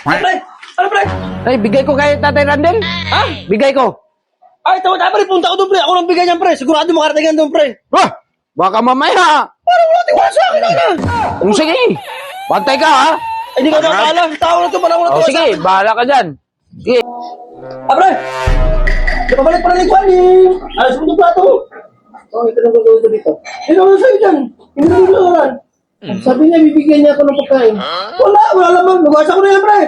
Pre! Ano, pre? Ay, bigay ko kay Tatay Randel. Ha? Bigay ko. Ay, tama, pre. Punta ko doon, pre. Ako nang bigay niyan, pre. Sigurado makarating yan doon, pre. Ah, baka mamaya. Parang wala tingwala sa akin, ano? Kung sige, bantay ka ha. Ay, hindi ka makakala. Tao na to, parang wala O tingwala sa sige, akin. bahala ka dyan. Sige. Ah, pre! Napabalik pa rin ni Kwani. Alas mo itong plato. Oh, ito lang gagawin ko dito. Ito lang sa'yo dyan. Hindi na nilalaran. Sabi niya, bibigyan niya ako ng pagkain. Wala lamang. Nagwasa ko na yan, pre.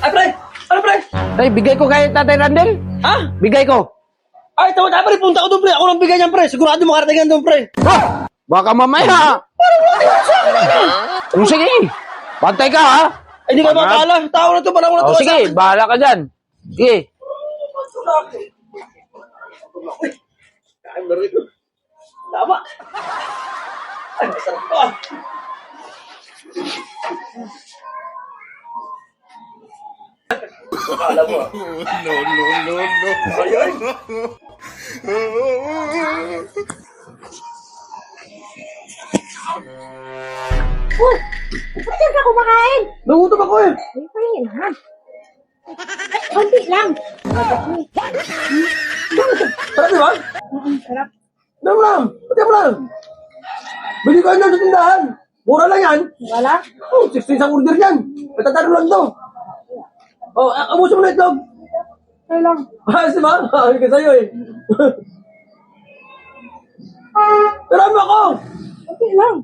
Ay, pre! Ano, pre? Ay, bigay ko kay Tatay Randel. Ha? Bigay ko. Ay, tama, pre. Punta ko doon, pre. Ako nang bigay niyan, pre. Sigurado makarating yan doon, pre. Ah, baka mamaya. Parang wala tingwala sa akin, ano? Kung sige, bantay ka ha. Ay, hindi ka makakala. Tao na to, parang wala O tingwala sa sige, akin. bahala ka dyan. Sige. Kain na rin. Tama. Ay, masarap to, ah. Akala mo, ah. Ayun. Uy! Ba't yan ka kumakain? Nagutom ako, eh. Ay, pahin ha. Ay, konti lang. Sarap, di ba? Sarap. Dami mo lang. Pati mo lang. Bili ko yan sa tindahan. Mura lang yan. Wala? Oh, 16 sa order yan. Natataro lang to. Oh, abuso mo na itlog. Ay lang. Ayos, di ba? Ayos ka sa'yo, eh. Pero ano ako? Konti lang.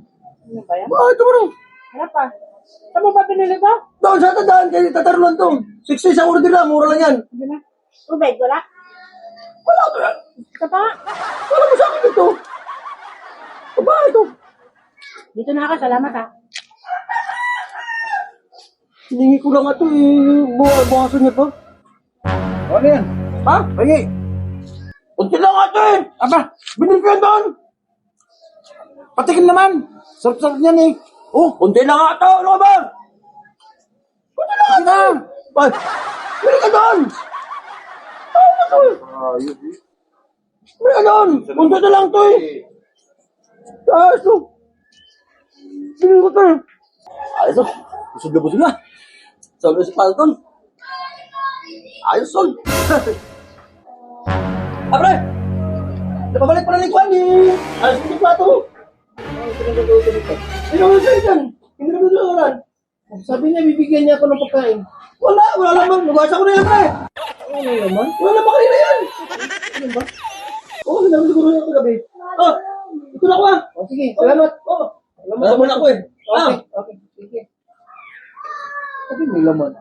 Ano ba yan? Ito mo rin. Harap pa. Saan mo ba pinili to? Doon sa tandaan, kaya tataro lang to. 16 sa order lang, mura lang yan. Sabi na. Tubig, wala? Wala ko yan. Isa pa nga. Wala mo sa akin ito. Aba, ito. Dito na ako. Salamat ha. Hiningi ko lang ito, eh. Bukasan niya pa. Ano yan? Ha? Sige. Kunti lang ito, eh. Aba, Binili ko yan doon. patikim naman. Sarap-sarap niyan eh. Oh, kunti lang ito. Ano ka ba? Kunti lang ito. Ay, bili ka doon. Tao na to, eh. Bili ka doon. Kunti na lang ito, eh. Ayos to. Bili ko ito, eh. Ayos to. Busog na busog na. Sabi si Palton. Ayos, sol. Pre! Napabalik pa rin ni Kwani. Ayos mo yung plato. Oh, ito lang gagawin ko dito. Ito lang sa'yo dyan. Hindi na nilalaran. Sabi niya, bibigyan niya ako ng pagkain. Wala lamang. Nagwasa ko na yan, pre. Ano naman? Wala lamang kanina yan. Ano ba? Oo, sinabi siguro yan kagabi. Oh, ito na ako, ah. O sige, salamat. Oo. Alam mo na ako, eh. Ah. Okay, sige. Sabi may laman.